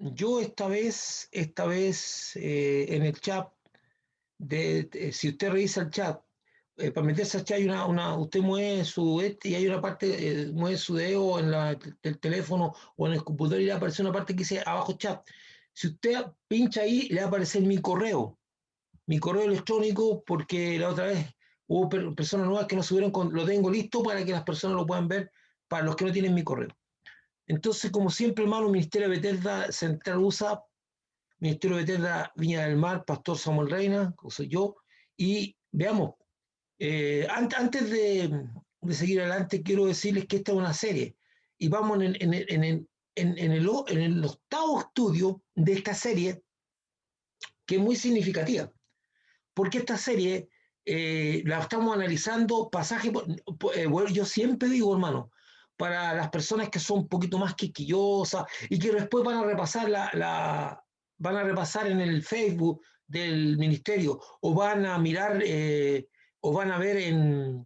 Yo esta vez en el chat, si usted revisa el chat, para meterse al chat usted mueve y hay una parte, mueve su dedo en el teléfono o en el computador y le aparece una parte que dice abajo chat. Si usted pincha ahí, le va a aparecer mi correo electrónico, porque la otra vez hubo personas nuevas que no subieron, lo tengo listo para que las personas lo puedan ver, para los que no tienen mi correo. Entonces, como siempre, hermano, Ministerio de Bethesda Central USA, Ministerio de Bethesda Viña del Mar, Pastor Samuel Reina, que soy yo, y veamos, antes de seguir adelante, quiero decirles que esta es una serie, y vamos en el octavo estudio de esta serie, que es muy significativa, porque esta serie la estamos analizando pasaje bueno, yo siempre digo, hermano, para las personas que son un poquito más quisquillosas y que después van a repasar en el Facebook del ministerio, o van a mirar, o van a ver en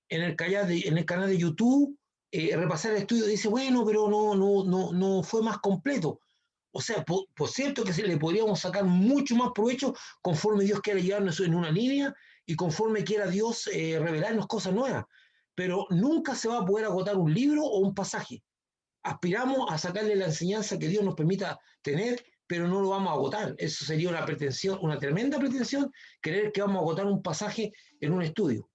el canal de YouTube, repasar el estudio, dice, bueno, pero no fue más completo. O sea, por cierto que le podríamos sacar mucho más provecho conforme Dios quiera llevarnos en una línea y conforme quiera Dios revelarnos cosas nuevas. Pero nunca se va a poder agotar un libro o un pasaje. Aspiramos a sacarle la enseñanza que Dios nos permita tener, pero no lo vamos a agotar. Eso sería una pretensión, una tremenda pretensión, creer que vamos a agotar un pasaje en un estudio.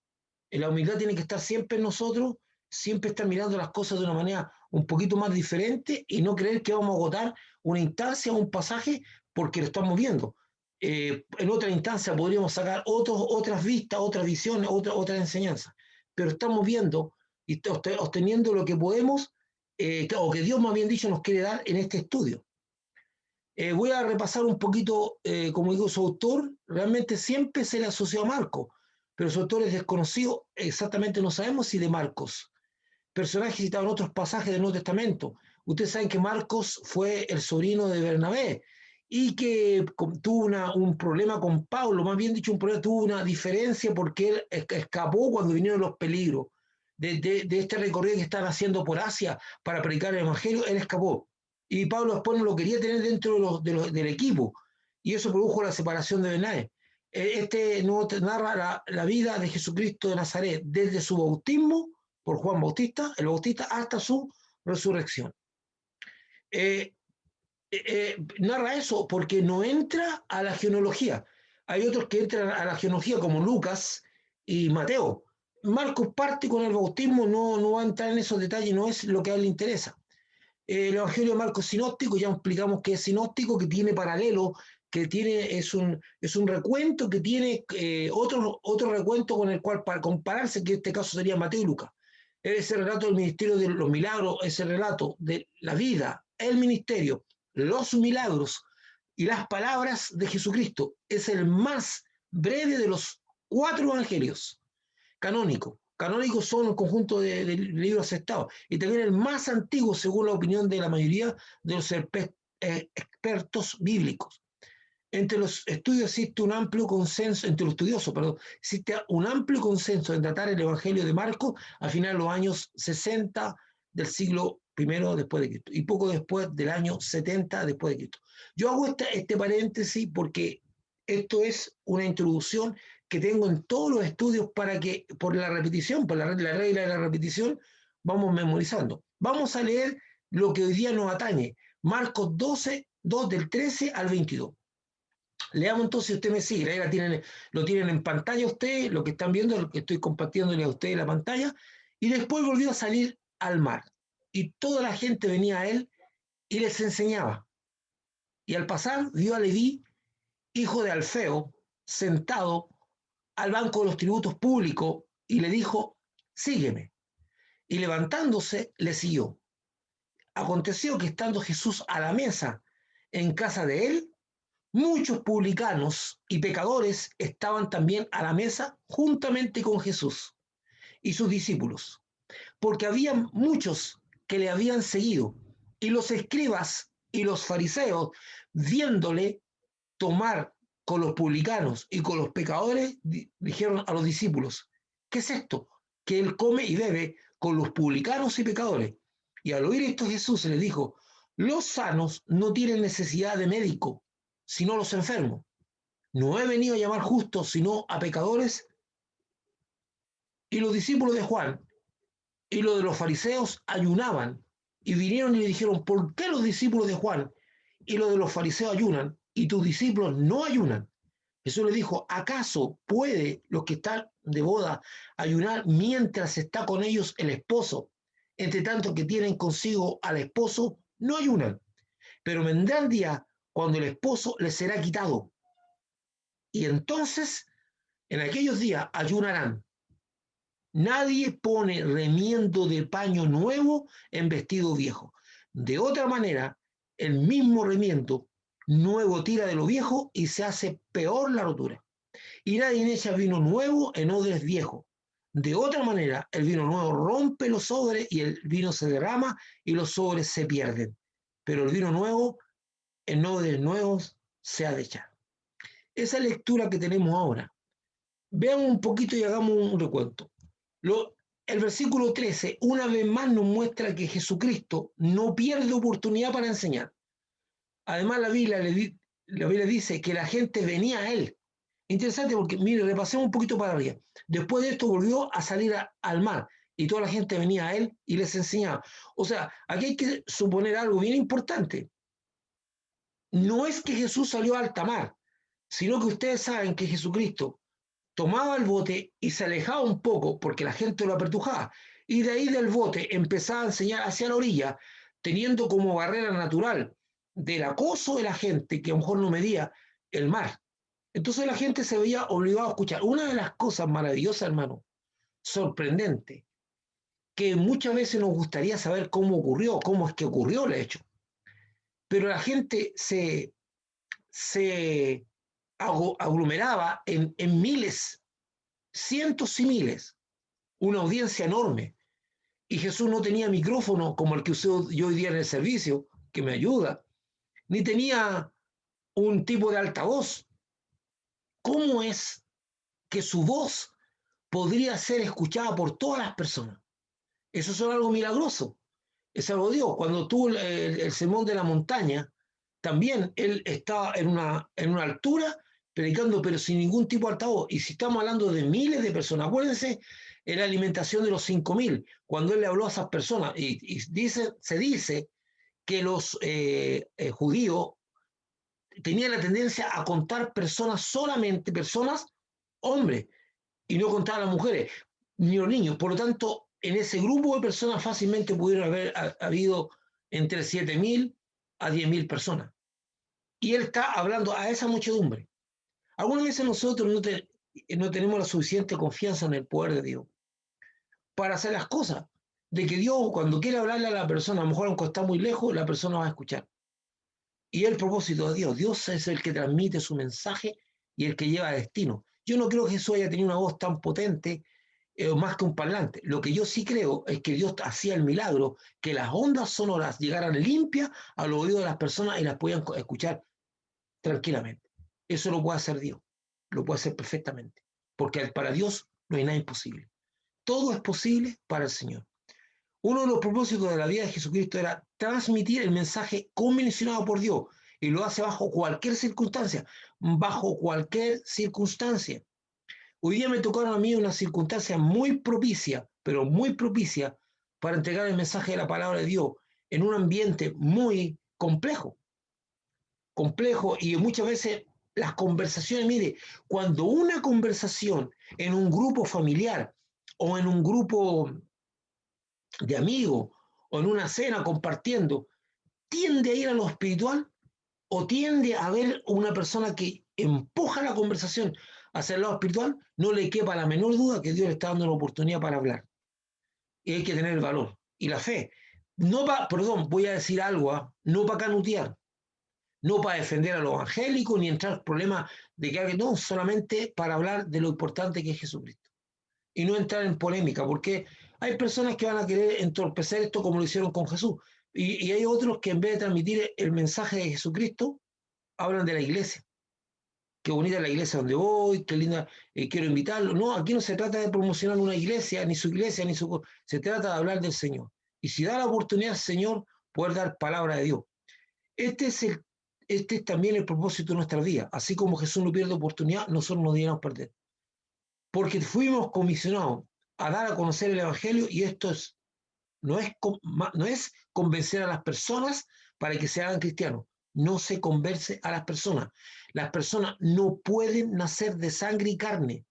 La humildad tiene que estar siempre en nosotros, siempre estar mirando las cosas de una manera un poquito más diferente y no creer que vamos a agotar una instancia o un pasaje porque lo estamos viendo. En otra instancia podríamos sacar otras vistas, otras visiones, otras enseñanzas, pero estamos viendo y obteniendo lo que podemos, o que Dios más bien dicho nos quiere dar en este estudio. Voy a repasar un poquito, como digo, su autor. Realmente siempre se le asoció a Marcos, pero su autor es desconocido. Exactamente no sabemos si de Marcos. Personaje citado en otros pasajes del Nuevo Testamento. Ustedes saben que Marcos fue el sobrino de Bernabé y que tuvo un problema con Pablo, más bien dicho, tuvo una diferencia porque él escapó cuando vinieron los peligros de este recorrido que estaban haciendo por Asia para predicar el Evangelio. Él escapó y Pablo después no lo quería tener dentro del equipo, y eso produjo la separación de Bernabé. Este narra la vida de Jesucristo de Nazaret desde su bautismo por Juan Bautista, el Bautista, hasta su resurrección. Narra eso porque no entra a la genealogía. Hay otros que entran a la genealogía como Lucas y Mateo. Marcos parte con el bautismo, no va a entrar en esos detalles, no es lo que a él le interesa. El Evangelio de Marcos sinóptico, ya explicamos que es sinóptico, que tiene paralelo, es un recuento que tiene otro recuento con el cual para compararse, que en este caso sería Mateo y Lucas. Es el relato del ministerio de los milagros, es el relato de la vida, el ministerio, los milagros y las palabras de Jesucristo. Es el más breve de los 4 evangelios canónicos. Canónicos son un conjunto de libros aceptados, y también el más antiguo según la opinión de la mayoría de los expertos bíblicos. Entre los estudios existe un amplio consenso, entre los estudiosos, perdón, existe un amplio consenso en tratar el Evangelio de Marcos a finales de los años 60 del siglo I después de Cristo y poco después del año 70 después de Cristo. Yo hago este paréntesis porque esto es una introducción que tengo en todos los estudios para que, por la repetición, por la regla de la repetición, vamos memorizando. Vamos a leer lo que hoy día nos atañe, Marcos 12, 2 del 13 al 22. Leamos entonces, si usted me sigue, ahí lo tienen en pantalla ustedes, lo que están viendo, lo que estoy compartiéndole a ustedes en la pantalla, y después volvió a salir al mar, y toda la gente venía a él y les enseñaba. Y al pasar vio a Leví, hijo de Alfeo, sentado al banco de los tributos públicos, y le dijo, sígueme. Y levantándose, le siguió. Aconteció que estando Jesús a la mesa en casa de él, muchos publicanos y pecadores estaban también a la mesa juntamente con Jesús y sus discípulos, porque había muchos que le habían seguido, y los escribas y los fariseos, viéndole tomar con los publicanos y con los pecadores, dijeron a los discípulos, ¿qué es esto? Que él come y bebe con los publicanos y pecadores. Y al oír esto Jesús les dijo, Los sanos no tienen necesidad de médico, sino los enfermos. No he venido a llamar justos, sino a pecadores. Y los discípulos de Juan y los de los fariseos ayunaban. Y vinieron y le dijeron, ¿por qué los discípulos de Juan y los de los fariseos ayunan y tus discípulos no ayunan? Jesús le dijo, ¿acaso puede los que están de boda ayunar mientras está con ellos el esposo? Entre tanto que tienen consigo al esposo, no ayunan. Pero vendrá el día cuando el esposo les será quitado. Y entonces, en aquellos días, ayunarán. Nadie pone remiendo de paño nuevo en vestido viejo. De otra manera, el mismo remiendo nuevo tira de lo viejo y se hace peor la rotura. Y nadie echa vino nuevo en odres viejos. De otra manera, el vino nuevo rompe los odres y el vino se derrama y los odres se pierden. Pero el vino nuevo en odres nuevos se ha de echar. Esa lectura que tenemos ahora. Veamos un poquito y hagamos un recuento. El versículo 13, una vez más nos muestra que Jesucristo no pierde oportunidad para enseñar. Además, la Biblia dice que la gente venía a él. Interesante porque, mire, repasemos un poquito para arriba. Después de esto volvió a salir al mar y toda la gente venía a él y les enseñaba. O sea, aquí hay que suponer algo bien importante. No es que Jesús salió a alta mar, sino que ustedes saben que Jesucristo tomaba el bote y se alejaba un poco porque la gente lo apretujaba. Y de ahí del bote empezaba a enseñar hacia la orilla, teniendo como barrera natural del acoso de la gente que a lo mejor no medía el mar. Entonces la gente se veía obligada a escuchar. Una de las cosas maravillosas, hermano, sorprendente, que muchas veces nos gustaría saber cómo ocurrió, cómo es que ocurrió el hecho. Pero la gente se aglomeraba en miles, cientos y miles, una audiencia enorme. Y Jesús no tenía micrófono como el que uso yo hoy día en el servicio, que me ayuda, ni tenía un tipo de altavoz. ¿Cómo es que su voz podría ser escuchada por todas las personas? Eso es algo milagroso. Es algo de Dios. Cuando tuvo el sermón de la montaña, también él estaba en una altura predicando, pero sin ningún tipo de altavoz. Y si estamos hablando de miles de personas, acuérdense en la alimentación de los 5.000, cuando él le habló a esas personas, y se dice que los judíos tenían la tendencia a contar personas, solamente personas, hombres, y no contar a las mujeres, ni los niños. Por lo tanto, en ese grupo de personas fácilmente pudieron haber habido entre 7.000 a 10.000 personas. Y él está hablando a esa muchedumbre. Algunas veces nosotros no tenemos la suficiente confianza en el poder de Dios para hacer las cosas. De que Dios, cuando quiere hablarle a la persona, a lo mejor aunque está muy lejos, la persona va a escuchar. Y el propósito de Dios. Dios es el que transmite su mensaje y el que lleva a destino. Yo no creo que Jesús haya tenido una voz tan potente más que un parlante. Lo que yo sí creo es que Dios hacía el milagro que las ondas sonoras llegaran limpias a los oídos de las personas y las podían escuchar tranquilamente. Eso lo puede hacer Dios, lo puede hacer perfectamente, porque para Dios no hay nada imposible. Todo es posible para el Señor. Uno de los propósitos de la vida de Jesucristo era transmitir el mensaje convencionado por Dios y lo hace bajo cualquier circunstancia, bajo cualquier circunstancia. Hoy día me tocaron a mí una circunstancia muy propicia, pero muy propicia para entregar el mensaje de la palabra de Dios en un ambiente muy complejo, y muchas veces las conversaciones, mire, cuando una conversación en un grupo familiar o en un grupo de amigos o en una cena compartiendo, tiende a ir a lo espiritual o tiende a haber una persona que empuja la conversación hacia el lado espiritual, no le quepa la menor duda que Dios le está dando una oportunidad para hablar. Y hay que tener el valor y la fe. No perdón, voy a decir algo, no para canutear, no para defender a los evangélicos ni entrar en problemas de que alguien, no, solamente para hablar de lo importante que es Jesucristo. Y no entrar en polémica, porque hay personas que van a querer entorpecer esto como lo hicieron con Jesús. Y hay otros que en vez de transmitir el mensaje de Jesucristo, hablan de la iglesia. Qué bonita es la iglesia donde voy, qué linda, quiero invitarlo. No, aquí no se trata de promocionar una iglesia, ni su se trata de hablar del Señor. Y si da la oportunidad al Señor, poder dar palabra de Dios. Este es también el propósito de nuestra vida. Así como Jesús no pierde oportunidad, nosotros no deberíamos perder. Porque fuimos comisionados a dar a conocer el Evangelio y esto no es convencer a las personas para que se hagan cristianos. No se convence a las personas. Las personas no pueden nacer de sangre y carne.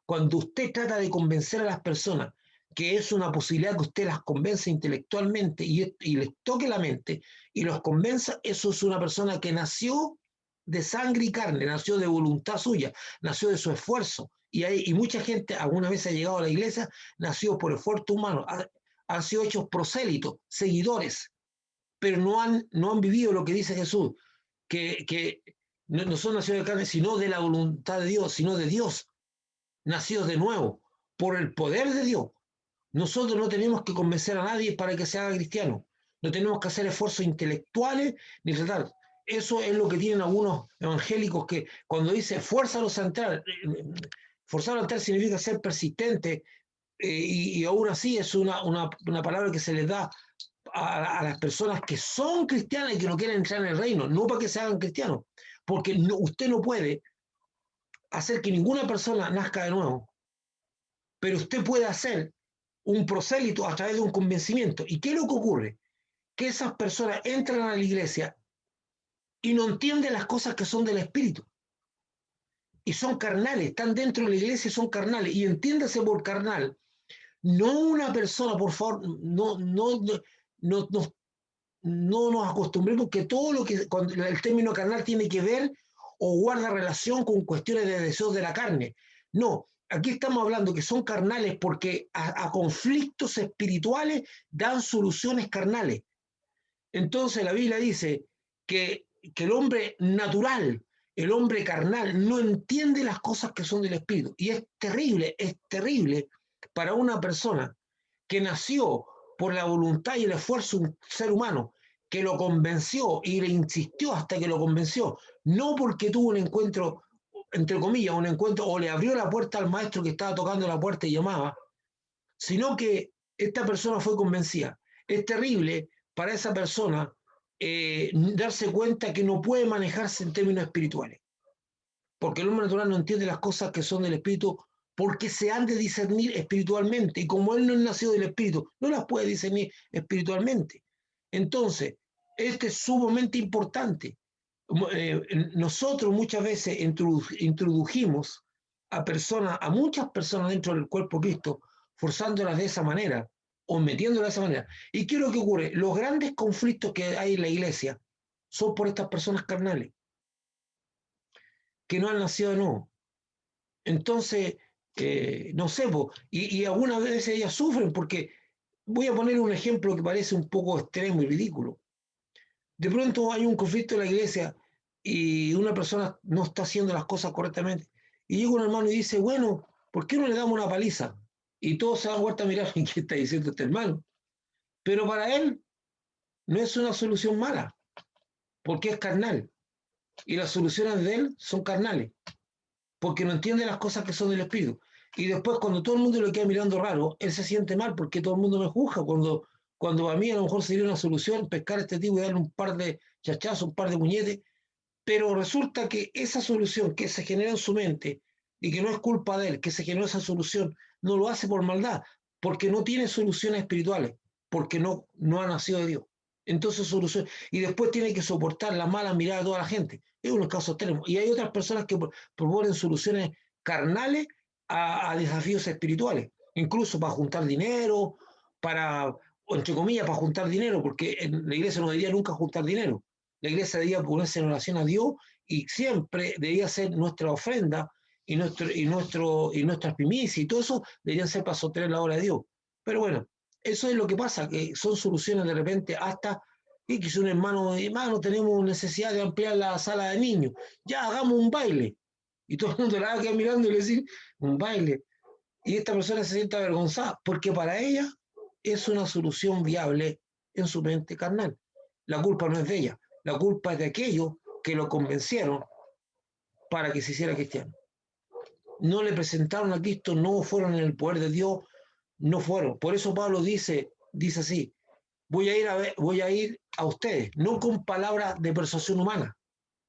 Cuando usted trata de convencer a las personas que es una posibilidad que usted las convence intelectualmente y les toque la mente y los convenza, eso es una persona que nació de sangre y carne, nació de voluntad suya, nació de su esfuerzo. Y mucha gente alguna vez ha llegado a la iglesia, nació por esfuerzo humano, han sido hechos prosélitos, seguidores, pero no han vivido lo que dice Jesús, que no son nacidos de carne, sino de la voluntad de Dios, sino de Dios, nacidos de nuevo, por el poder de Dios. Nosotros no tenemos que convencer a nadie para que se haga cristiano. No tenemos que hacer esfuerzos intelectuales ni tratar. Eso es lo que tienen algunos evangélicos que cuando dice fuérzalos a entrar, forzarlos a entrar significa ser persistente y aún así es una palabra que se les da a las personas que son cristianas y que no quieren entrar en el reino, no para que se hagan cristianos, porque usted no puede hacer que ninguna persona nazca de nuevo, pero usted puede hacer un prosélito a través de un convencimiento. ¿Y qué es lo que ocurre? Que esas personas entran a la iglesia y no entienden las cosas que son del espíritu. Y son carnales, están dentro de la iglesia y son carnales. Y entiéndase por carnal, no una persona, por favor, no nos acostumbremos que todo lo que el término carnal tiene que ver o guarda relación con cuestiones de deseos de la carne. No, aquí estamos hablando que son carnales porque a conflictos espirituales dan soluciones carnales. Entonces la Biblia dice que el hombre natural, el hombre carnal, no entiende las cosas que son del espíritu. Y es terrible para una persona que nació por la voluntad y el esfuerzo de un ser humano, que lo convenció y le insistió hasta que lo convenció, no porque tuvo un encuentro, entre comillas, un encuentro, o le abrió la puerta al maestro que estaba tocando la puerta y llamaba, sino que esta persona fue convencida. Es terrible para esa persona darse cuenta que no puede manejarse en términos espirituales, porque el hombre natural no entiende las cosas que son del espíritu porque se han de discernir espiritualmente, y como él no es nacido del espíritu, no las puede discernir espiritualmente. Entonces, este es sumamente importante. Nosotros muchas veces introdujimos a muchas personas dentro del cuerpo de Cristo, forzándolas de esa manera, o metiéndolas de esa manera. ¿Y qué es lo que ocurre? Los grandes conflictos que hay en la iglesia son por estas personas carnales, que no han nacido de nuevo. Entonces, no sé, y algunas veces ellas sufren porque, voy a poner un ejemplo que parece un poco extremo y ridículo. De pronto hay un conflicto en la iglesia y una persona no está haciendo las cosas correctamente. Y llega un hermano y dice, bueno, ¿por qué no le damos una paliza? Y todos se dan vuelta a mirar, ¿qué está diciendo este hermano? Pero para él no es una solución mala, porque es carnal. Y las soluciones de él son carnales, porque no entiende las cosas que son del espíritu. Y después, cuando todo el mundo lo queda mirando raro, él se siente mal porque todo el mundo me juzga. Cuando a mí a lo mejor sería una solución pescar a este tipo y darle un par de chachazos, un par de puñetes, pero resulta que esa solución que se genera en su mente y que no es culpa de él, que se generó esa solución, no lo hace por maldad, porque no tiene soluciones espirituales, porque no ha nacido de Dios. Entonces solución, y después tiene que soportar la mala mirada de toda la gente. Es un caso extremo. Y hay otras personas que proponen soluciones carnales a desafíos espirituales, incluso para juntar dinero, o entre comillas, para juntar dinero, porque en la iglesia no debería nunca juntar dinero. La iglesia debía ponerse en oración a Dios y siempre debía ser nuestra ofrenda y nuestras primicias y todo eso deberían ser para sostener la obra de Dios. Pero bueno, eso es lo que pasa, que son soluciones de repente hasta y que si un hermano, tenemos necesidad de ampliar la sala de niños, ya hagamos un baile. Y todo el mundo la va a quedar mirando y le dice, un baile. Y esta persona se siente avergonzada, porque para ella es una solución viable en su mente carnal. La culpa no es de ella, la culpa es de aquellos que lo convencieron para que se hiciera cristiano. No le presentaron a Cristo, no fueron en el poder de Dios, no fueron. Por eso Pablo dice así, voy a ir a ustedes, no con palabras de persuasión humana,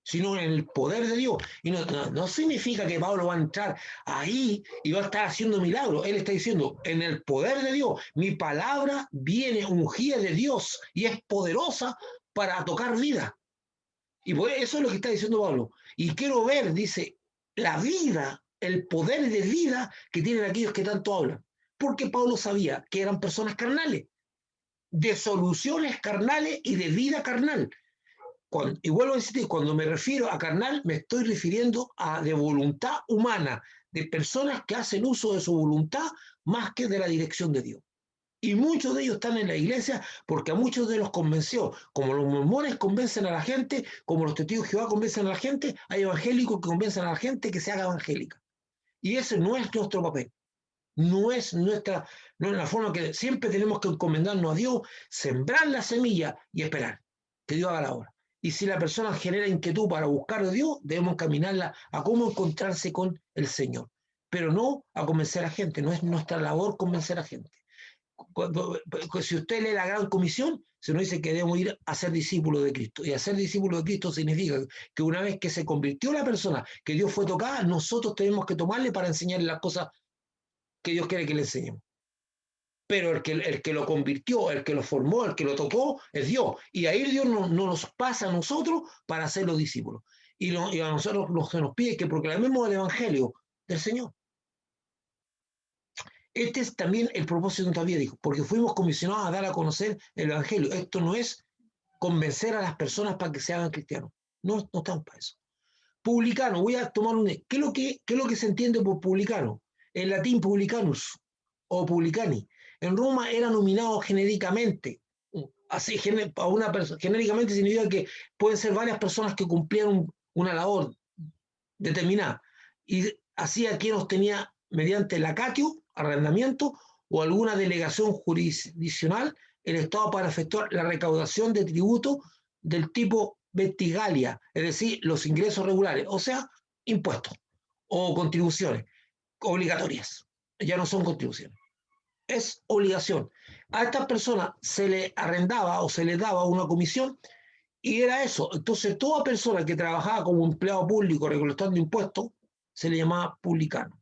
sino en el poder de Dios. Y no significa que Pablo va a entrar ahí y va a estar haciendo milagros. Él está diciendo, en el poder de Dios, mi palabra viene ungida de Dios y es poderosa para tocar vida. Y pues eso es lo que está diciendo Pablo. Y quiero ver, dice, la vida, el poder de vida que tienen aquellos que tanto hablan. Porque Pablo sabía que eran personas carnales, de soluciones carnales y de vida carnal. Y vuelvo a insistir, cuando me refiero a carnal, me estoy refiriendo a de voluntad humana, de personas que hacen uso de su voluntad más que de la dirección de Dios. Y muchos de ellos están en la iglesia porque a muchos de los convenció. Como los mormones convencen a la gente, como los testigos de Jehová convencen a la gente, hay evangélicos que convencen a la gente que se haga evangélica. Y ese no es nuestro papel. No es la forma que siempre tenemos que encomendarnos a Dios, sembrar la semilla y esperar que Dios haga la obra. Y si la persona genera inquietud para buscar a Dios, debemos caminarla a cómo encontrarse con el Señor. Pero no a convencer a gente, no es nuestra labor convencer a gente. Si usted lee la Gran Comisión, se nos dice que debemos ir a ser discípulos de Cristo. Y hacer discípulos de Cristo significa que una vez que se convirtió la persona, que Dios fue tocada, nosotros tenemos que tomarle para enseñarle las cosas que Dios quiere que le enseñemos. Pero el que lo convirtió, el que lo formó, el que lo tocó, es Dios. Y ahí Dios no nos pasa a nosotros para ser los discípulos. Y a nosotros lo que nos pide es que proclamemos el Evangelio del Señor. Este es también el propósito de todavía, dijo, porque fuimos comisionados a dar a conocer el Evangelio. Esto no es convencer a las personas para que se hagan cristianos. No estamos para eso. Publicano, voy a tomar un... ¿Qué es lo que se entiende por publicano? En latín, publicanus o publicani. En Roma era nominado genéricamente. Así, a una persona, genéricamente significa que pueden ser varias personas que cumplieron una labor determinada. Y así a quien los tenía mediante lacatio, arrendamiento o alguna delegación jurisdiccional el Estado para efectuar la recaudación de tributos del tipo vestigalia, es decir, los ingresos regulares, o sea, impuestos o contribuciones obligatorias. Ya no son contribuciones. Es obligación. A estas personas se le arrendaba o se les daba una comisión y era eso. Entonces, toda persona que trabajaba como empleado público recolectando impuestos se le llamaba publicano.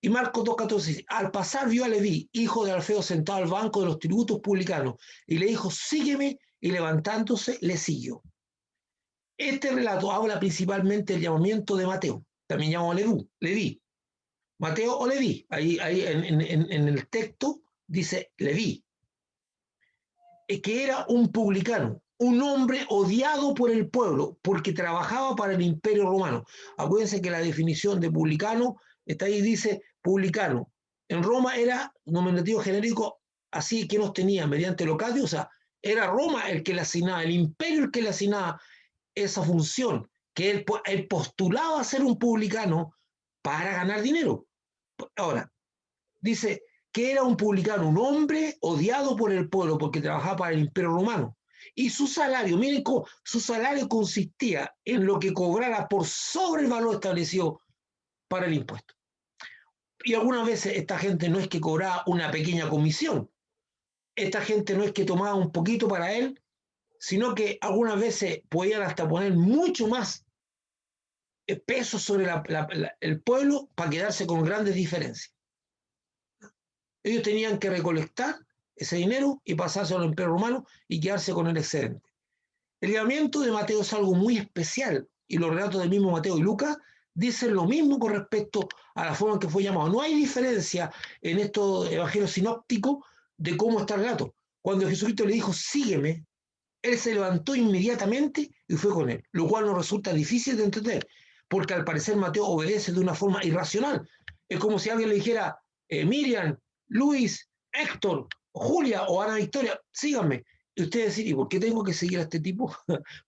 Y Marcos 2.14 dice, al pasar vio a Leví, hijo de Alfeo, sentado al banco de los tributos publicanos, y le dijo, sígueme, y levantándose le siguió. Este relato habla principalmente del llamamiento de Mateo, también llamado Leví. Mateo o Leví, ahí en el texto dice Leví, que era un publicano, un hombre odiado por el pueblo, porque trabajaba para el imperio romano. Acuérdense que la definición de publicano está ahí, dice publicano. En Roma era nominativo genérico, así que nos tenía mediante locadio, o sea, era Roma el que le asignaba, el imperio el que le asignaba esa función, que él postulaba a ser un publicano para ganar dinero. Ahora, dice que era un publicano, un hombre odiado por el pueblo porque trabajaba para el imperio romano. Y su salario, miren cómo, su salario consistía en lo que cobrara por sobre el valor establecido para el impuesto. Y algunas veces esta gente no es que cobraba una pequeña comisión, esta gente no es que tomaba un poquito para él, sino que algunas veces podían hasta poner mucho más peso sobre el pueblo para quedarse con grandes diferencias. Ellos tenían que recolectar ese dinero y pasárselo al imperio romano y quedarse con el excedente. El llamamiento de Mateo es algo muy especial y los relatos del mismo Mateo y Lucas dicen lo mismo con respecto a la forma en que fue llamado. No hay diferencia en estos evangelios sinópticos de cómo está el relato. Cuando Jesucristo le dijo, sígueme, él se levantó inmediatamente y fue con él, lo cual nos resulta difícil de entender, porque al parecer Mateo obedece de una forma irracional. Es como si alguien le dijera, Miriam, Luis, Héctor, Julia o Ana Victoria, síganme. Y usted decir, ¿y por qué tengo que seguir a este tipo?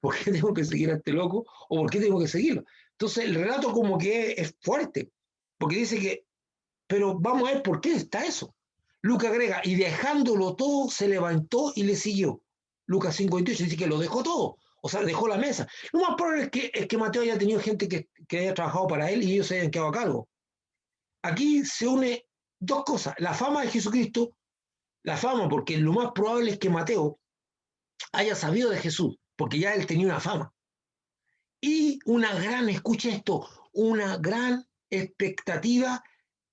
¿Por qué tengo que seguir a este loco? ¿O por qué tengo que seguirlo? Entonces el relato como que es fuerte, porque dice que, pero vamos a ver por qué está eso. Lucas agrega, y dejándolo todo, se levantó y le siguió. Lucas 5:28 dice que lo dejó todo, o sea, dejó la mesa. Lo más probable es que Mateo haya tenido gente que haya trabajado para él y ellos se hayan quedado a cargo. Aquí se une dos cosas, la fama de Jesucristo La fama, porque lo más probable es que Mateo haya sabido de Jesús, porque ya él tenía una fama. Y una gran, escucha esto, una gran expectativa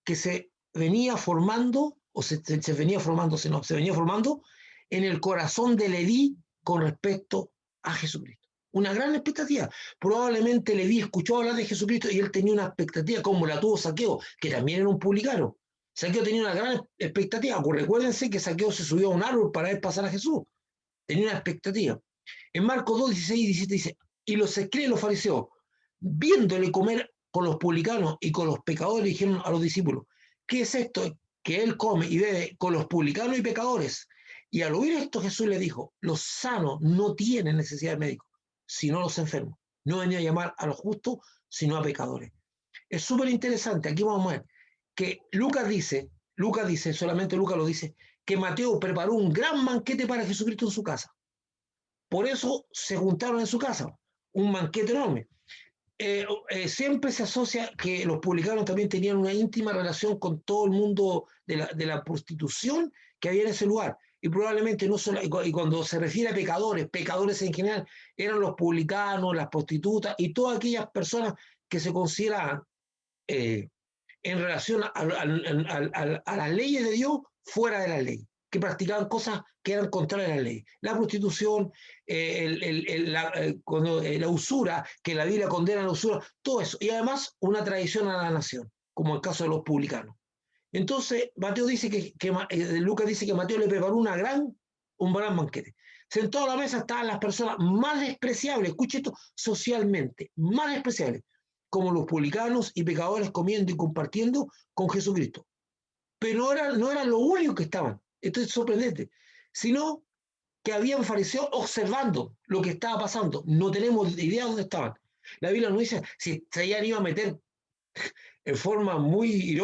que se venía formando, o se venía formando, no, se venía formando en el corazón de Leví con respecto a Jesucristo. Una gran expectativa. Probablemente Leví escuchó hablar de Jesucristo y él tenía una expectativa como la tuvo Saqueo, que también era un publicano. Saqueo tenía una gran expectativa. Recuérdense que Saqueo se subió a un árbol para ver pasar a Jesús. Tenía una expectativa. En Marcos 2, 16 y 17 dice, y los escribas y los fariseos, viéndole comer con los publicanos y con los pecadores, dijeron a los discípulos, ¿qué es esto que él come y bebe con los publicanos y pecadores? Y al oír esto Jesús le dijo, los sanos no tienen necesidad de médico, sino los enfermos. No venía a llamar a los justos, sino a pecadores. Es súper interesante, aquí vamos a ver que Lucas dice, solamente Lucas lo dice, que Mateo preparó un gran banquete para Jesucristo en su casa. Por eso se juntaron en su casa, un banquete enorme. Siempre se asocia que los publicanos también tenían una íntima relación con todo el mundo de la prostitución que había en ese lugar. Y probablemente no solo, y cuando se refiere a pecadores, pecadores en general, eran los publicanos, las prostitutas y todas aquellas personas que se consideraban en relación a las leyes de Dios fuera de la ley, que practicaban cosas que eran contrarias a la ley. La prostitución, la usura, que la Biblia condena la usura, todo eso. Y además una traición a la nación, como el caso de los publicanos. Entonces, Mateo dice Lucas dice que Mateo le preparó un gran banquete. Sentado a la mesa estaban las personas más despreciables, escuche esto, socialmente, más despreciables, como los publicanos y pecadores comiendo y compartiendo con Jesucristo. Pero no eran los únicos que estaban, esto es sorprendente, sino que habían fariseos observando lo que estaba pasando. No tenemos idea de dónde estaban. La Biblia nos dice si se hayan ido a meter en forma muy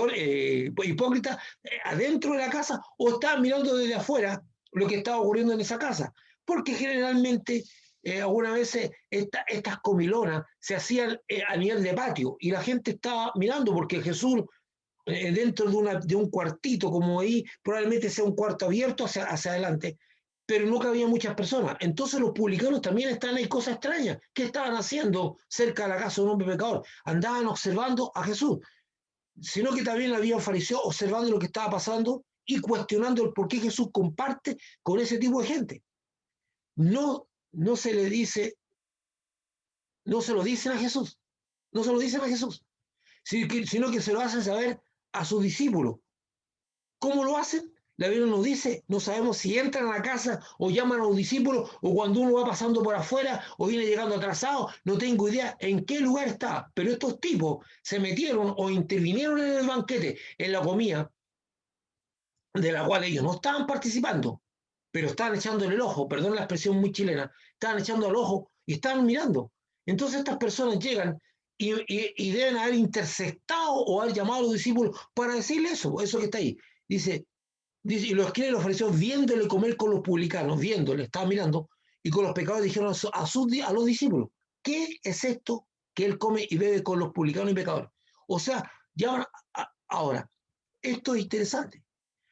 hipócrita adentro de la casa o estaban mirando desde afuera lo que estaba ocurriendo en esa casa. Porque generalmente algunas veces estas comilonas se hacían a nivel de patio y la gente estaba mirando porque Jesús dentro de un cuartito como ahí, probablemente sea un cuarto abierto hacia adelante, pero no cabían muchas personas. Entonces los publicanos también están ahí, cosas extrañas. ¿Qué estaban haciendo cerca de la casa de un hombre pecador? Andaban observando a Jesús, sino que también había fariseos observando lo que estaba pasando y cuestionando el por qué Jesús comparte con ese tipo de gente. No, no se le dice, no se lo dicen a Jesús, no se lo dicen a Jesús, sino que se lo hacen saber a sus discípulos. ¿Cómo lo hacen? La Biblia nos dice, no sabemos si entran a la casa o llaman a los discípulos o cuando uno va pasando por afuera o viene llegando atrasado, no tengo idea en qué lugar está, pero estos tipos se metieron o intervinieron en el banquete, en la comida, de la cual ellos no estaban participando, pero estaban echándole el ojo, perdón la expresión muy chilena, estaban echando el ojo y estaban mirando. Entonces estas personas llegan y deben haber interceptado o haber llamado a los discípulos para decirle eso que está ahí. Dice, y los escribas y los fariseos viéndole comer con los publicanos, viéndole, estaban mirando, y con los pecadores dijeron a los discípulos, ¿qué es esto que él come y bebe con los publicanos y pecadores? O sea, ya ahora, esto es interesante.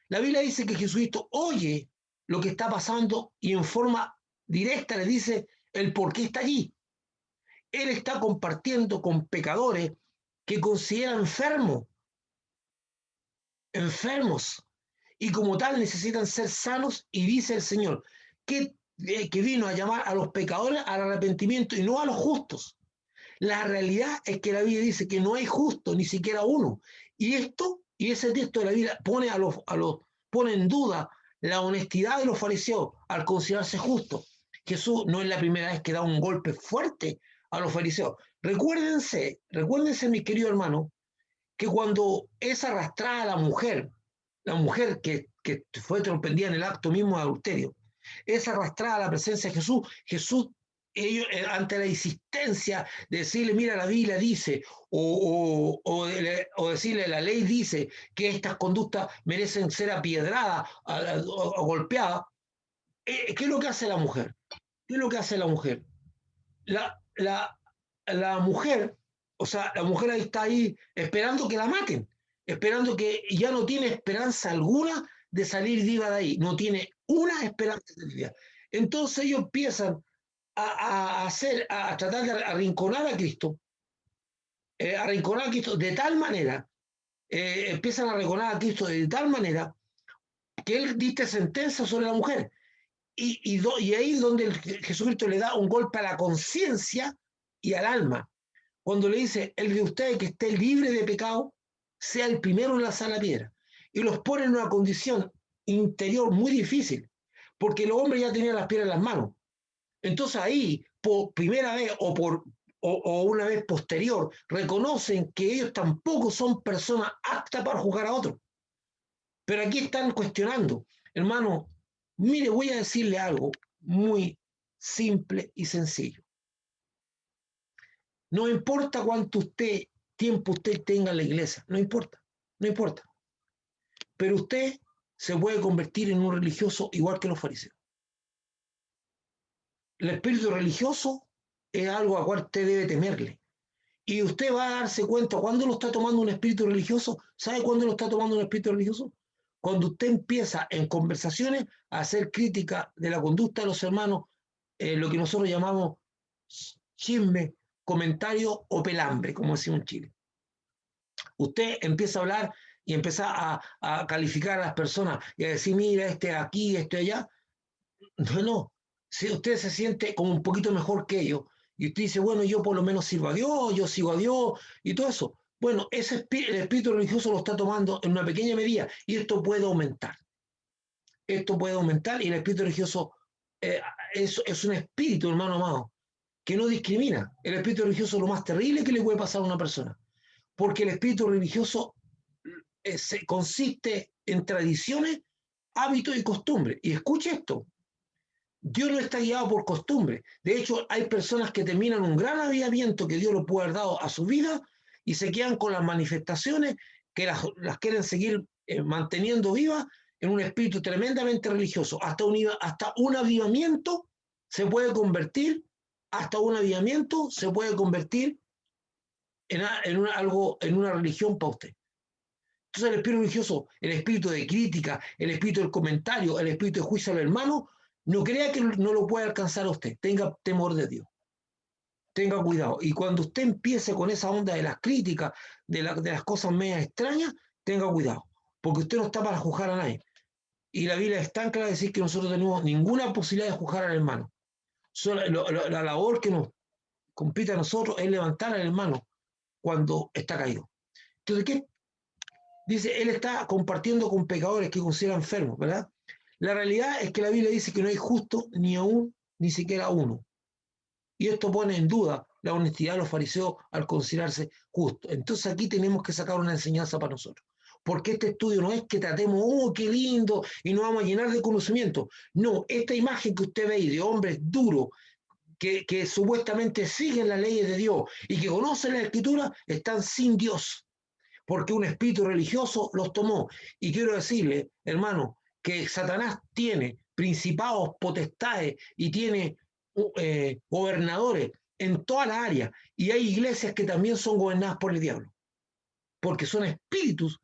La Biblia dice que Jesucristo oye lo que está pasando y en forma directa le dice el por qué está allí. Él está compartiendo con pecadores que considera enfermos, y como tal necesitan ser sanos, y dice el Señor que vino a llamar a los pecadores al arrepentimiento y no a los justos. La realidad es que la Biblia dice que no hay justo, ni siquiera uno. Y ese texto de la Biblia pone en duda la honestidad de los fariseos al considerarse justos. Jesús no es la primera vez que da un golpe fuerte a los fariseos. Recuérdense, mis queridos hermanos, que cuando es arrastrada la mujer que fue sorprendida en el acto mismo de adulterio, es arrastrada a la presencia de Jesús, ante la insistencia de decirle, mira, la Biblia dice, o decirle, la ley dice que estas conductas merecen ser apiedradas o golpeadas, ¿qué es lo que hace la mujer? ¿Qué es lo que hace la mujer? La, la, la mujer, o sea, la mujer ahí está ahí esperando que la maten, esperando que ya no tiene esperanza alguna de salir viva de ahí, no tiene una esperanza de vida. Entonces ellos empiezan a tratar de arrinconar a Cristo, de tal manera, empiezan a arrinconar a Cristo de tal manera que él dicta sentencia sobre la mujer. Y ahí es donde Jesucristo le da un golpe a la conciencia y al alma. Cuando le dice, el de ustedes que esté libre de pecado, sea el primero en lanzar la piedra. Y los pone en una condición interior muy difícil, porque los hombres ya tenían las piedras en las manos. Entonces ahí, por primera vez o una vez posterior, reconocen que ellos tampoco son personas aptas para juzgar a otros. Pero aquí están cuestionando. Hermano, mire, voy a decirle algo muy simple y sencillo. No importa cuánto tiempo usted tenga en la iglesia, no importa, no importa. Pero usted se puede convertir en un religioso igual que los fariseos. El espíritu religioso es algo a cual usted debe temerle. Y usted va a darse cuenta cuando lo está tomando un espíritu religioso. ¿Sabe cuándo lo está tomando un espíritu religioso? Cuando usted empieza en conversaciones a hacer crítica de la conducta de los hermanos, lo que nosotros llamamos chisme, comentario o pelambre, como decimos en Chile. Usted empieza a hablar y empieza a calificar a las personas y a decir, mira, este aquí, este allá. No. Si usted se siente como un poquito mejor que ellos y usted dice, bueno, yo por lo menos sirvo a Dios, yo sigo a Dios y todo eso. Bueno, el espíritu religioso lo está tomando en una pequeña medida y esto puede aumentar. Esto puede aumentar y el espíritu religioso es un espíritu, hermano amado, que no discrimina. El espíritu religioso es lo más terrible que le puede pasar a una persona, porque el espíritu religioso consiste en tradiciones, hábitos y costumbres. Y escuche esto, Dios no está guiado por costumbre. De hecho, hay personas que terminan un gran avivamiento que Dios lo puede haber dado a su vida y se quedan con las manifestaciones que las quieren seguir manteniendo vivas en un espíritu tremendamente religioso. Hasta un avivamiento se puede convertir, en una religión para usted. Entonces el espíritu religioso, el espíritu de crítica, el espíritu del comentario, el espíritu de juicio al hermano, no crea que no lo puede alcanzar a usted. Tenga temor de Dios. Tenga cuidado. Y cuando usted empiece con esa onda de las críticas, de las cosas medias extrañas, tenga cuidado. Porque usted no está para juzgar a nadie. Y la Biblia es tan clara de decir que nosotros no tenemos ninguna posibilidad de juzgar al hermano. La labor que nos compete a nosotros es levantar al hermano cuando está caído. Entonces, ¿qué? Dice, él está compartiendo con pecadores que considera enfermos, ¿verdad? La realidad es que la Biblia dice que no hay justo ni siquiera uno. Y esto pone en duda la honestidad de los fariseos al considerarse justos. Entonces aquí tenemos que sacar una enseñanza para nosotros. Porque este estudio no es que tratemos, oh, qué lindo, y nos vamos a llenar de conocimiento. No, esta imagen que usted ve de hombres duros, que supuestamente siguen las leyes de Dios y que conocen la Escritura, están sin Dios. Porque un espíritu religioso los tomó. Y quiero decirle, hermano, que Satanás tiene principados, potestades y tiene gobernadores en todas las áreas. Y hay iglesias que también son gobernadas por el diablo. Porque son espíritus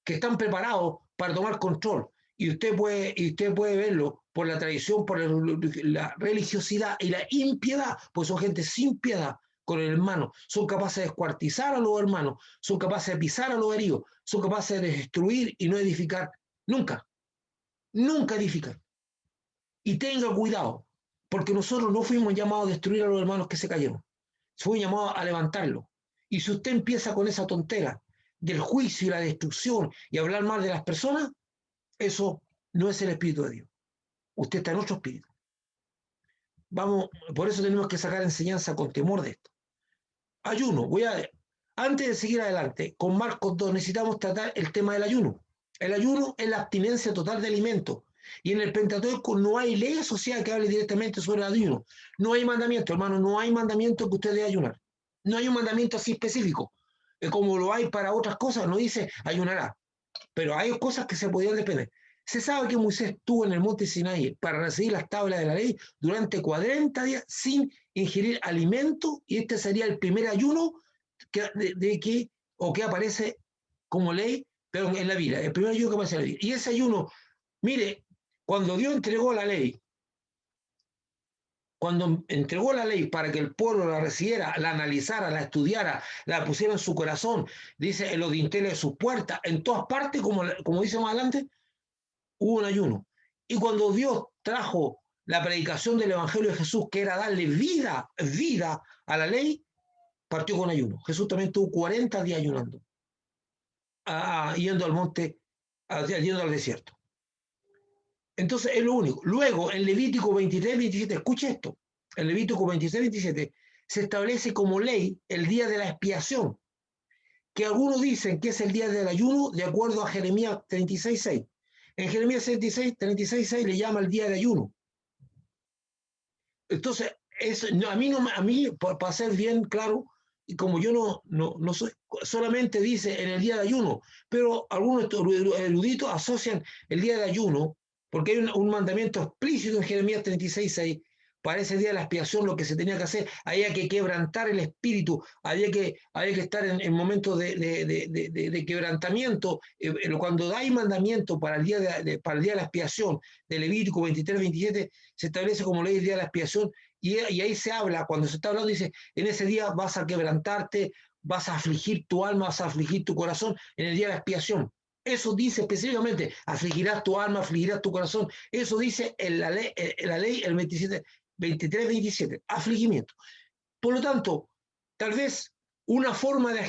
que están preparados para tomar control. Y usted puede verlo por la tradición, por la religiosidad y la impiedad, pues son gente sin piedad con el hermano, son capaces de descuartizar a los hermanos, son capaces de pisar a los heridos, son capaces de destruir y no edificar nunca, nunca edificar. Y tenga cuidado, porque nosotros no fuimos llamados a destruir a los hermanos que se cayeron, fuimos llamados a levantarlos. Y si usted empieza con esa tontera del juicio y la destrucción y hablar mal de las personas, eso no es el Espíritu de Dios. Usted está en otro espíritu. Vamos, por eso tenemos que sacar enseñanza con temor de esto. Ayuno, antes de seguir adelante, con Marcos 2 necesitamos tratar el tema del ayuno. El ayuno es la abstinencia total de alimentos. Y en el Pentateuco no hay ley asociada que hable directamente sobre el ayuno. No hay mandamiento, hermano, no hay mandamiento que usted debe ayunar. No hay un mandamiento así específico. Como lo hay para otras cosas, no dice ayunará. Pero hay cosas que se podían depender. Se sabe que Moisés estuvo en el monte Sinaí para recibir las tablas de la ley durante 40 días sin ingerir alimento, y este sería el primer ayuno que aparece como ley, pero en la Biblia, el primer ayuno que aparece en la Biblia. Y ese ayuno Mire, cuando Dios entregó la ley, cuando entregó la ley para que el pueblo la recibiera, la analizara, la estudiara, la pusiera en su corazón, dice en los dinteles de sus puertas, en todas partes, como dice más adelante, hubo un ayuno. Y cuando Dios trajo la predicación del Evangelio de Jesús, que era darle vida a la ley, partió con ayuno. Jesús también tuvo 40 días ayunando, yendo al monte, yendo al desierto. Entonces es lo único. Luego, en Levítico 23, 27, escuche esto, en Levítico 26, 27, se establece como ley el día de la expiación, que algunos dicen que es el día del ayuno, de acuerdo a Jeremías 36, 6. En Jeremías 36, 6 le llama el día de ayuno. Entonces, a mí para ser bien claro, y como yo no soy, solamente dice en el día de ayuno, pero algunos eruditos asocian el día de ayuno, porque hay un mandamiento explícito en Jeremías 36, 6, para ese día de la expiación lo que se tenía que hacer, había que quebrantar el espíritu, había que estar en momentos de quebrantamiento. Cuando hay mandamiento para el día para el día de la expiación, de Levítico 23, 27, se establece como ley el día de la expiación, y ahí se habla, cuando se está hablando, dice, en ese día vas a quebrantarte, vas a afligir tu alma, vas a afligir tu corazón en el día de la expiación. Eso dice específicamente, afligirás tu alma, afligirás tu corazón. Eso dice en la ley el 27, 23, 27, afligimiento. Por lo tanto, tal vez una forma de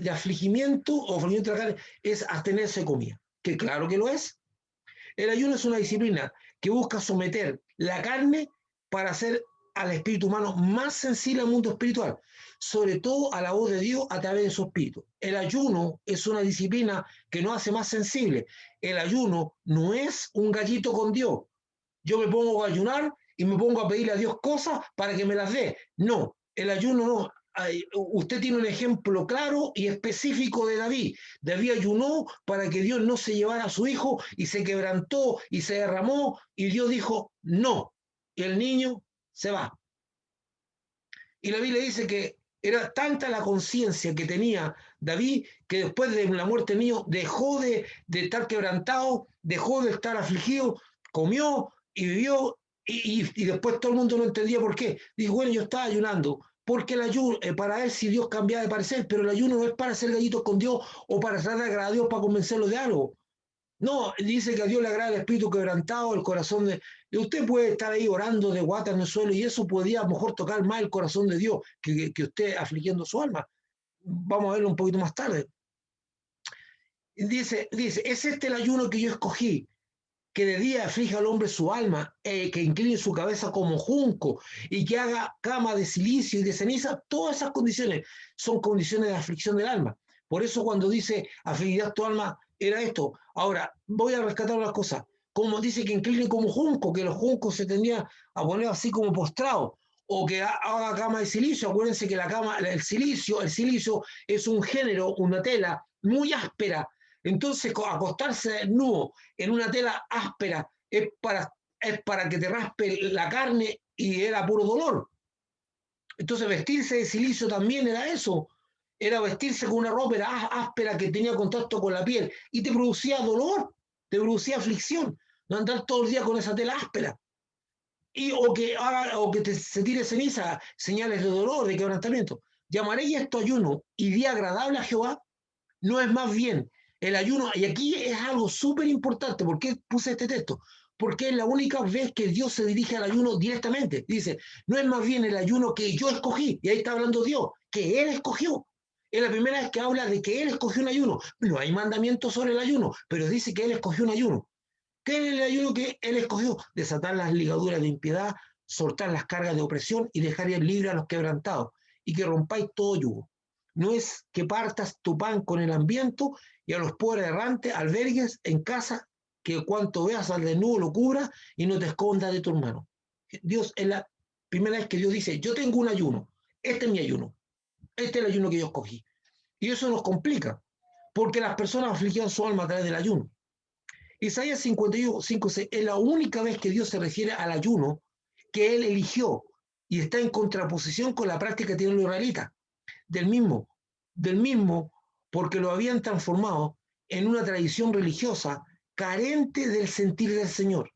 afligimiento o afligimiento de la carne es abstenerse de comida, que claro que lo es. El ayuno es una disciplina que busca someter la carne para hacer al espíritu humano más sensible al mundo espiritual, sobre todo a la voz de Dios a través de su espíritu. El ayuno es una disciplina que nos hace más sensible. El ayuno no es un gallito con Dios. Yo me pongo a ayunar y me pongo a pedirle a Dios cosas para que me las dé. No, el ayuno no. Usted tiene un ejemplo claro y específico de David. David ayunó para que Dios no se llevara a su hijo y se quebrantó y se derramó y Dios dijo no. Y el niño se va. Y la Biblia dice que era tanta la conciencia que tenía David que después de la muerte del niño dejó de estar quebrantado, dejó de estar afligido, comió y vivió y después todo el mundo no entendía por qué. Dijo, bueno, yo estaba ayunando, porque el ayuno, para ver si Dios cambiaba de parecer, pero el ayuno no es para hacer gallitos con Dios o para tratar de agradar a Dios para convencerlo de algo. No, dice que a Dios le agrada el espíritu quebrantado, el corazón de usted puede estar ahí orando de guata en el suelo y eso podría a lo mejor tocar más el corazón de Dios que usted afligiendo su alma. Vamos a verlo un poquito más tarde. Dice, es este el ayuno que yo escogí, que de día aflija al hombre su alma, que incline su cabeza como junco y que haga cama de silicio y de ceniza. Todas esas condiciones son condiciones de aflicción del alma. Por eso cuando dice afligirás tu alma, era esto. Ahora, voy a rescatar una cosa. Como dice que incline como junco, que los juncos se tendrían a poner así como postrados, o que haga cama de silicio. Acuérdense que la cama, el silicio es un género, una tela muy áspera. Entonces, acostarse desnudo en una tela áspera es para que te raspe la carne y era puro dolor. Entonces, vestirse de silicio también era eso. Era vestirse con una ropa áspera que tenía contacto con la piel y te producía dolor, te producía aflicción. No andar todo el día con esa tela áspera. O que se tire ceniza, señales de dolor, de quebrantamiento. Llamaré esto ayuno y día agradable a Jehová. No es más bien el ayuno, y aquí es algo súper importante. ¿Por qué puse este texto? Porque es la única vez que Dios se dirige al ayuno directamente. Dice, no es más bien el ayuno que yo escogí, y ahí está hablando Dios, que Él escogió. Es la primera vez que habla de que Él escogió un ayuno. No hay mandamiento sobre el ayuno, pero dice que Él escogió un ayuno. ¿Qué es el ayuno que Él escogió? Desatar las ligaduras de impiedad, soltar las cargas de opresión y dejar ir libre a los quebrantados, y que rompáis todo yugo. No es que partas tu pan con el hambriento y a los pobres errantes albergues en casa, que cuanto veas al desnudo lo cubra y no te escondas de tu hermano. Dios es la primera vez que Dios dice, yo tengo un ayuno, este es mi ayuno, este es el ayuno que yo escogí. Y eso nos complica, porque las personas afligían su alma a través del ayuno. Isaías 55 es la única vez que Dios se refiere al ayuno que Él eligió y está en contraposición con la práctica que tienen los israelitas. Del mismo, porque lo habían transformado en una tradición religiosa carentes del sentir del Señor.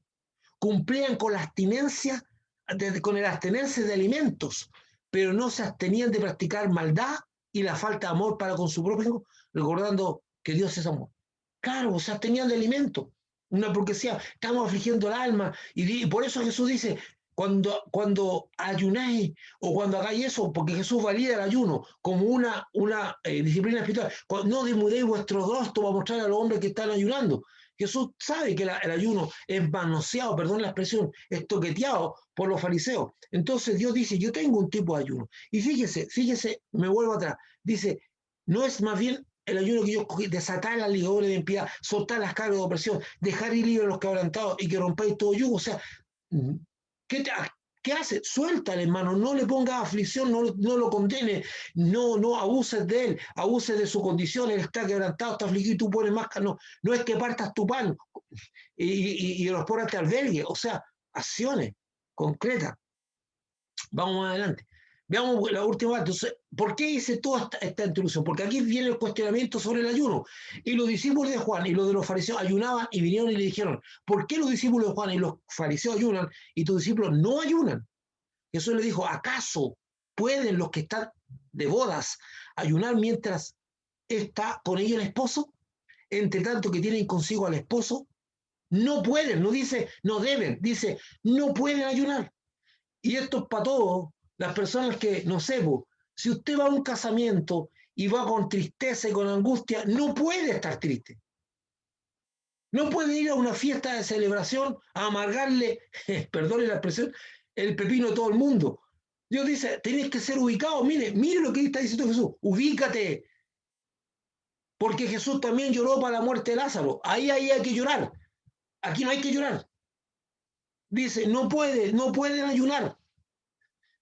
Cumplían con la abstinencia, con el abstenerse de alimentos, pero no se abstenían de practicar maldad y la falta de amor para con su prójimo, recordando que Dios es amor. Claro, se abstenían de alimentos, una porque sea, estamos afligiendo el alma, y por eso Jesús dice, cuando ayunáis o cuando hagáis eso, porque Jesús valida el ayuno como una disciplina espiritual, no desnudéis vuestro rostro para mostrar a los hombres que están ayunando. Jesús sabe que el ayuno es manoseado, perdón la expresión, es toqueteado por los fariseos. Entonces Dios dice, yo tengo un tipo de ayuno. Y fíjese, me vuelvo atrás. Dice, no es más bien el ayuno que yo escogí, desatar la ligadura de impiedad, soltar las cargas de opresión, dejar ir libre a los quebrantados y que rompáis todo yugo. O sea, ¿qué hace? Suéltale, hermano, no le pongas aflicción, no lo condene, no abuses de él, abuses de su condición, él está quebrantado, está afligido y tú pones máscara, no es que partas tu pan y los pobres te albergue, o sea, acciones concretas. Vamos más adelante. Veamos la última parte. Entonces, ¿por qué hice toda esta introducción? Porque aquí viene el cuestionamiento sobre el ayuno. Y los discípulos de Juan y los de los fariseos ayunaban y vinieron y le dijeron, ¿por qué los discípulos de Juan y los fariseos ayunan y tus discípulos no ayunan? Jesús le dijo, ¿acaso pueden los que están de bodas ayunar mientras está con ellos el esposo? Entre tanto que tienen consigo al esposo, no pueden, no dice no deben, dice no pueden ayunar. Y esto es para todos las personas que, no sé, si usted va a un casamiento y va con tristeza y con angustia, no puede estar triste. No puede ir a una fiesta de celebración a amargarle, perdone la expresión, el pepino a todo el mundo. Dios dice, tenés que ser ubicado. Mire lo que está diciendo Jesús. Ubícate. Porque Jesús también lloró para la muerte de Lázaro. Ahí hay que llorar. Aquí no hay que llorar. Dice, no pueden ayunar.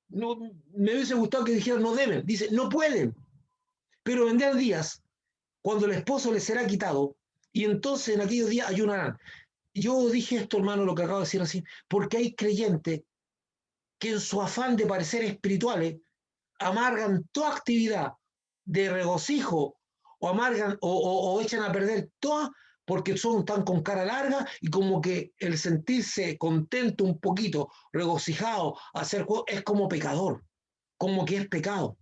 No, me hubiese gustado que dijeran no deben. Dice, no pueden. Pero vendrán días cuando el esposo les será quitado y entonces en aquellos días ayunarán. Yo dije esto, hermano, lo que acabo de decir así, porque hay creyentes que en su afán de parecer espirituales amargan toda actividad de regocijo o amargan o echan a perder toda porque están con cara larga y como que el sentirse contento un poquito, regocijado, hacer es como pecador, como que es pecado.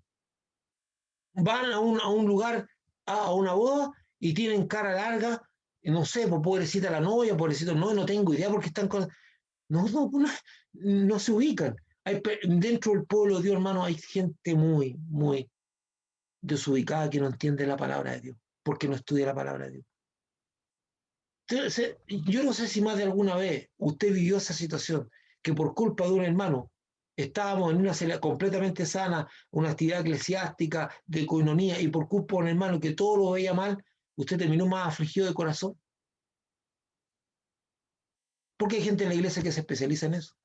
Van a un lugar, a una boda y tienen cara larga, no sé, pues pobrecita la novia, pobrecito no tengo idea porque están con... No se ubican. Dentro del pueblo de Dios, hermano, hay gente muy desubicada que no entiende la palabra de Dios, porque no estudia la palabra de Dios. Entonces, yo no sé si más de alguna vez usted vivió esa situación, que por culpa de un hermano estábamos en una celda completamente sana, una actividad eclesiástica, de coinonía, y por culpa de un hermano que todo lo veía mal, usted terminó más afligido de corazón. Porque hay gente en la iglesia que se especializa en eso.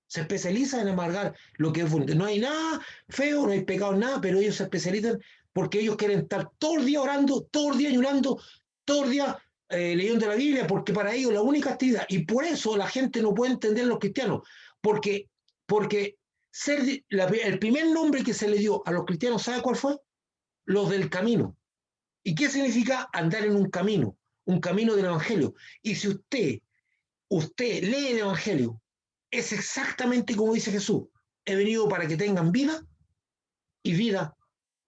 Se especializa en amargar lo que es bonito. No hay nada feo, no hay pecado, nada, pero ellos se especializan porque ellos quieren estar todo el día orando, todo el día ayunando, todo el día leyendo la Biblia, porque para ellos la única actividad, y por eso la gente no puede entender a los cristianos, porque el primer nombre que se le dio a los cristianos, ¿sabe cuál fue? Los del camino. ¿Y qué significa andar en un camino del Evangelio? Y si usted lee el Evangelio, es exactamente como dice Jesús. He venido para que tengan vida y vida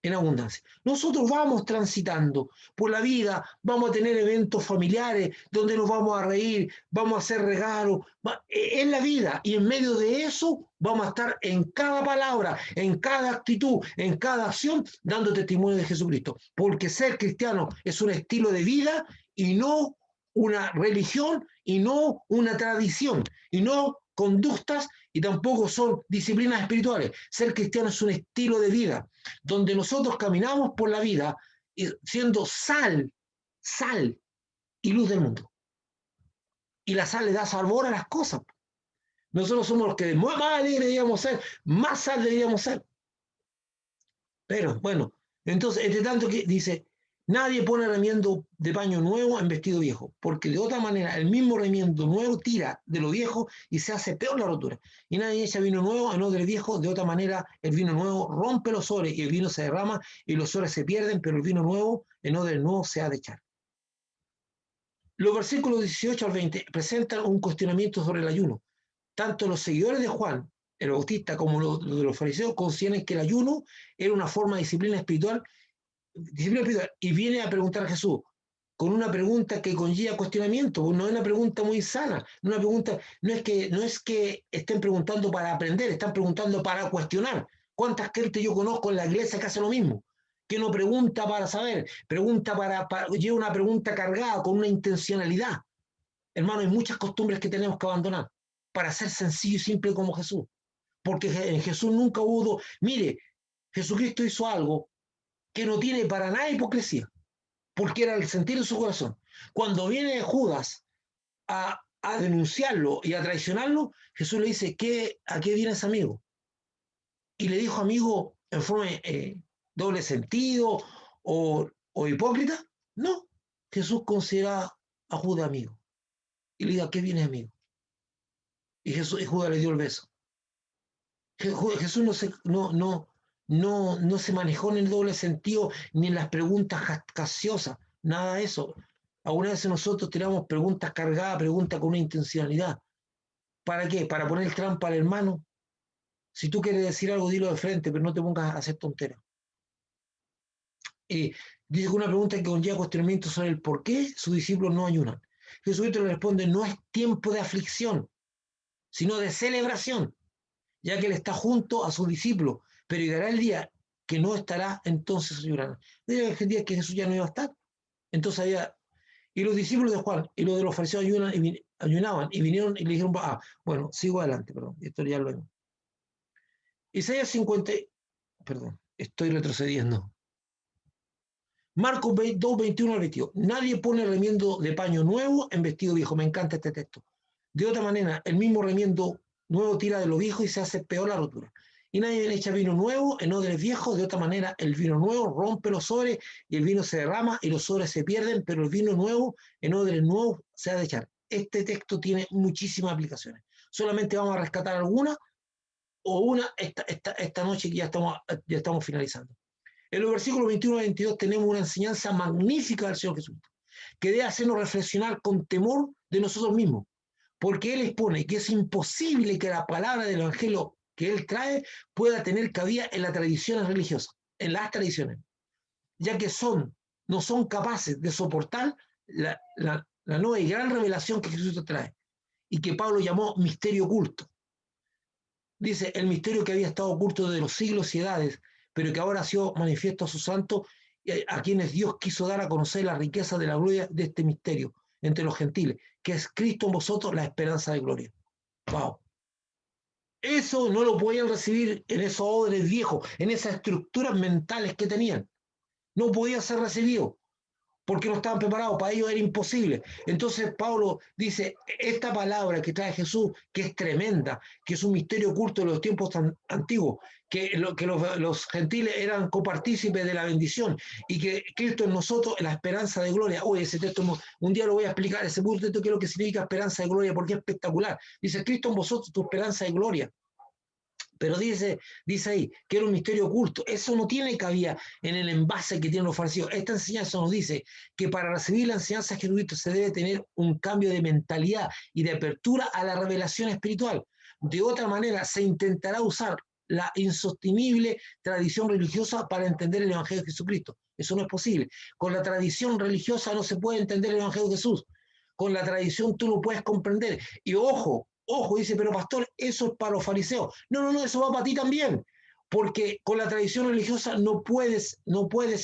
en abundancia. Nosotros vamos transitando por la vida, vamos a tener eventos familiares donde nos vamos a reír, vamos a hacer regalos, en la vida, y en medio de eso vamos a estar en cada palabra, en cada actitud, en cada acción, dando testimonio de Jesucristo, porque ser cristiano es un estilo de vida y no una religión y no una tradición y no conductas y tampoco son disciplinas espirituales. Ser cristiano es un estilo de vida donde nosotros caminamos por la vida siendo sal y luz del mundo. Y la sal le da sabor a las cosas. Nosotros somos los que más alegres deberíamos ser, más sal deberíamos ser. Pero bueno, entonces, entre tanto que dice, nadie pone remiendo de paño nuevo en vestido viejo, porque de otra manera el mismo remiendo nuevo tira de lo viejo y se hace peor la rotura. Y nadie echa vino nuevo en odre viejo, de otra manera el vino nuevo rompe los odres y el vino se derrama y los odres se pierden, pero el vino nuevo en odre nuevo se ha de echar. Los versículos 18 al 20 presentan un cuestionamiento sobre el ayuno. Tanto los seguidores de Juan, el Bautista, como los de los fariseos consideran que el ayuno era una forma de disciplina espiritual, y viene a preguntar a Jesús con una pregunta que conlleva cuestionamiento, no es una pregunta muy sana, una pregunta, no es que estén preguntando para aprender, están preguntando para cuestionar. ¿Cuántas gente yo conozco en la iglesia que hace lo mismo? Que no pregunta para saber, pregunta lleva una pregunta cargada con una intencionalidad. Hermano, hay muchas costumbres que tenemos que abandonar para ser sencillo y simple como Jesús. Porque en Jesús nunca hubo, mire, Jesucristo hizo algo que no tiene para nada hipocresía, porque era el sentir de su corazón. Cuando viene Judas a denunciarlo y a traicionarlo, Jesús le dice, ¿a qué vienes, amigo? Y le dijo, amigo, en forma doble sentido o hipócrita. No, Jesús considera a Judas amigo. Y le dice, ¿a qué vienes, amigo? Y Judas le dio el beso. Jesús no se manejó en el doble sentido ni en las preguntas capciosas, nada de eso. Algunas veces nosotros tiramos preguntas cargadas, preguntas con una intencionalidad. ¿Para qué? ¿Para poner trampa al hermano? Si tú quieres decir algo, dilo de frente, pero no te pongas a hacer tonteras. Dice una pregunta que conlleva cuestionamiento sobre el por qué sus discípulos no ayunan. Jesucristo le responde, no es tiempo de aflicción, sino de celebración, ya que él está junto a sus discípulos, pero llegará el día que no estará, entonces llorarán. Llegará el día que Jesús ya no iba a estar. Entonces y los discípulos de Juan y los de los fariseos ayunaban y vinieron y le dijeron, bueno, sigo adelante, perdón, esto ya lo vemos. Isaías 50, perdón, estoy retrocediendo. Marcos 2, 21 al 22. Nadie pone remiendo de paño nuevo en vestido viejo. Me encanta este texto. De otra manera, el mismo remiendo nuevo tira de lo viejo y se hace peor la rotura. Y nadie le echa vino nuevo en odres viejos. De otra manera, el vino nuevo rompe los sobres y el vino se derrama y los sobres se pierden, pero el vino nuevo en odres nuevos se ha de echar. Este texto tiene muchísimas aplicaciones. Solamente vamos a rescatar alguna o una esta noche que ya estamos finalizando. En los versículos 21 a 22 tenemos una enseñanza magnífica del Señor Jesús, que debe hacernos reflexionar con temor de nosotros mismos, porque Él expone que es imposible que la palabra del Evangelio que Él trae pueda tener cabida en las tradiciones religiosas, en las tradiciones, ya que no son capaces de soportar la nueva y gran revelación que Jesús trae, y que Pablo llamó misterio oculto. Dice, el misterio que había estado oculto desde los siglos y edades, pero que ahora ha sido manifiesto a sus santos, a quienes Dios quiso dar a conocer la riqueza de la gloria de este misterio entre los gentiles, que es Cristo en vosotros, la esperanza de gloria. ¡Wow! Eso no lo podían recibir en esos odres viejos, en esas estructuras mentales que tenían. No podía ser recibido porque no estaban preparados, para ellos era imposible. Entonces Pablo dice, esta palabra que trae Jesús, que es tremenda, que es un misterio oculto de los tiempos tan antiguos, que los gentiles eran copartícipes de la bendición y que Cristo en nosotros la esperanza de gloria. Oye, ese texto un día lo voy a explicar, ese punto qué es lo que significa esperanza de gloria, porque es espectacular. Dice, Cristo en vosotros, tu esperanza de gloria. Pero dice ahí que era un misterio oculto. Eso no tiene cabida en el envase que tienen los fariseos. Esta enseñanza nos dice que para recibir la enseñanza de Jesucristo se debe tener un cambio de mentalidad y de apertura a la revelación espiritual. De otra manera, se intentará usar la insostenible tradición religiosa para entender el Evangelio de Jesucristo. Eso no es posible. Con la tradición religiosa no se puede entender el Evangelio de Jesús. Con la tradición tú lo puedes comprender. Y ojo, dice, pero pastor, eso es para los fariseos. No, eso va para ti también. Porque con la tradición religiosa no puedes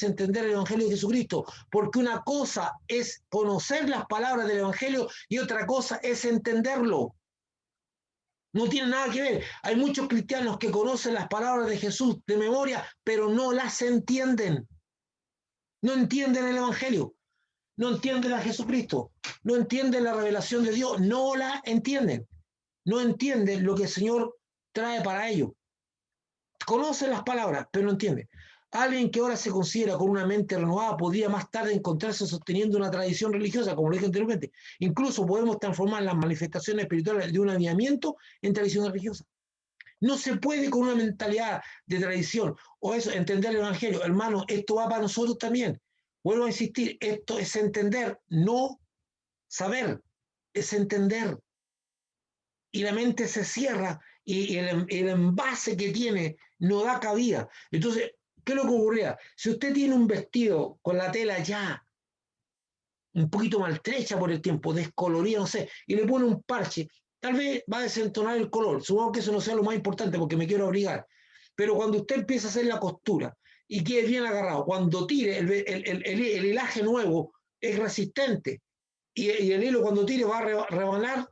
entender el Evangelio de Jesucristo. Porque una cosa es conocer las palabras del Evangelio y otra cosa es entenderlo. No tiene nada que ver. Hay muchos cristianos que conocen las palabras de Jesús de memoria, pero no las entienden. No entienden el Evangelio. No entienden a Jesucristo. No entienden la revelación de Dios. No la entienden. No entienden lo que el Señor trae para ellos. Conocen las palabras, pero no entienden. Alguien que ahora se considera con una mente renovada podría más tarde encontrarse sosteniendo una tradición religiosa, como lo dije anteriormente. Incluso podemos transformar las manifestaciones espirituales de un avivamiento en tradición religiosa. No se puede con una mentalidad de tradición o eso, entender el Evangelio. Hermano, esto va para nosotros también. Vuelvo a insistir, esto es entender, no saber, es entender. Y la mente se cierra y el envase que tiene no da cabida. Entonces, ¿qué es lo que ocurría? Si usted tiene un vestido con la tela ya un poquito maltrecha por el tiempo, descolorida, no sé, y le pone un parche, tal vez va a desentonar el color. Supongo que eso no sea lo más importante porque me quiero abrigar. Pero cuando usted empieza a hacer la costura y quede bien agarrado, cuando tire el hilaje nuevo es resistente y el hilo cuando tire va a rebanar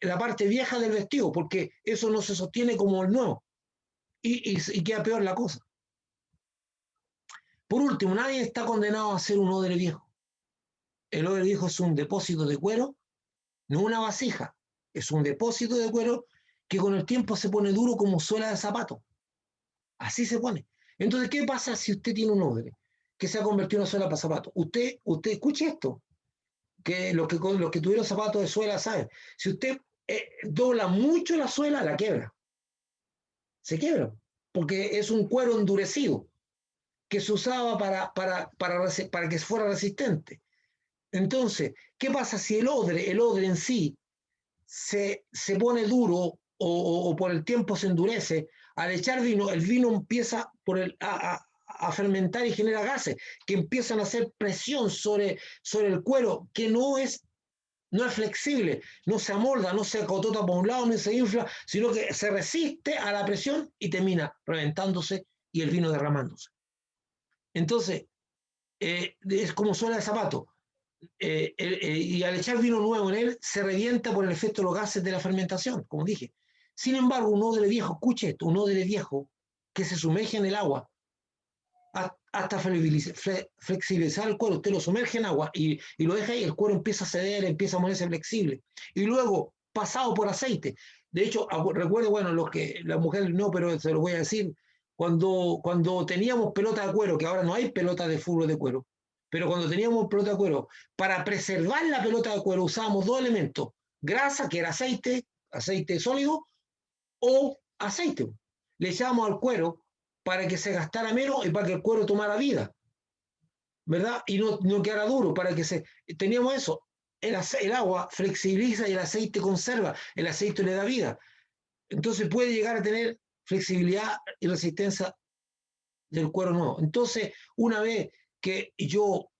la parte vieja del vestido porque eso no se sostiene como el nuevo y queda peor la cosa. Por último, nadie está condenado a ser un odre viejo. El odre viejo es un depósito de cuero, no una vasija, es un depósito de cuero que con el tiempo se pone duro como suela de zapato. Así se pone. Entonces, ¿qué pasa si usted tiene un odre que se ha convertido en una suela para zapatos? Usted escuche esto, que los que tuvieron zapatos de suela saben. Si usted dobla mucho la suela, la quiebra. Se quiebra, porque es un cuero endurecido que se usaba para que fuera resistente. Entonces, ¿qué pasa si el odre en sí, se pone duro o por el tiempo se endurece? Al echar vino, el vino empieza a fermentar y genera gases que empiezan a hacer presión sobre el cuero, que no es flexible, no se amolda, no se acotota por un lado, no se infla, sino que se resiste a la presión y termina reventándose y el vino derramándose. Entonces, es como suela de zapato. Y al echar vino nuevo en él, se revienta por el efecto de los gases de la fermentación, como dije. Sin embargo, un odre viejo, escuche esto, un odre viejo que se sumerge en el agua hasta flexibilizar el cuero, usted lo sumerge en agua y lo deja ahí, el cuero empieza a ceder, empieza a ponerse flexible. Y luego, pasado por aceite. De hecho, recuerdo, bueno, los que las mujeres no, pero se lo voy a decir, cuando teníamos pelota de cuero, que ahora no hay pelota de fútbol de cuero, pero cuando teníamos pelota de cuero, para preservar la pelota de cuero usábamos dos elementos, grasa, que era aceite sólido, o aceite. Le echábamos al cuero para que se gastara menos y para que el cuero tomara vida, ¿verdad? Y no quedara duro, para que se... Teníamos eso, el agua flexibiliza y el aceite conserva, el aceite le da vida. Entonces puede llegar a tener flexibilidad y resistencia del cuero nuevo. Entonces, una vez que yo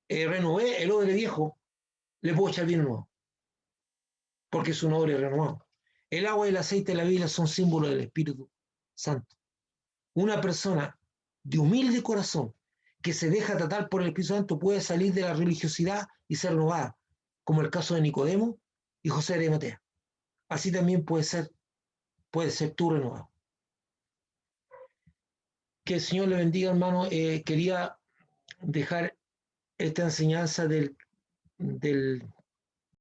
renové el odre viejo, le puedo echar vino nuevo, porque es un odre renovado. El agua y el aceite de la Biblia son símbolos del Espíritu Santo. Una persona de humilde corazón que se deja tratar por el Espíritu Santo puede salir de la religiosidad y ser renovada, como el caso de Nicodemo y José de Arimatea. Así también puede ser tú renovado. Que el Señor le bendiga, hermano. Quería dejar esta enseñanza del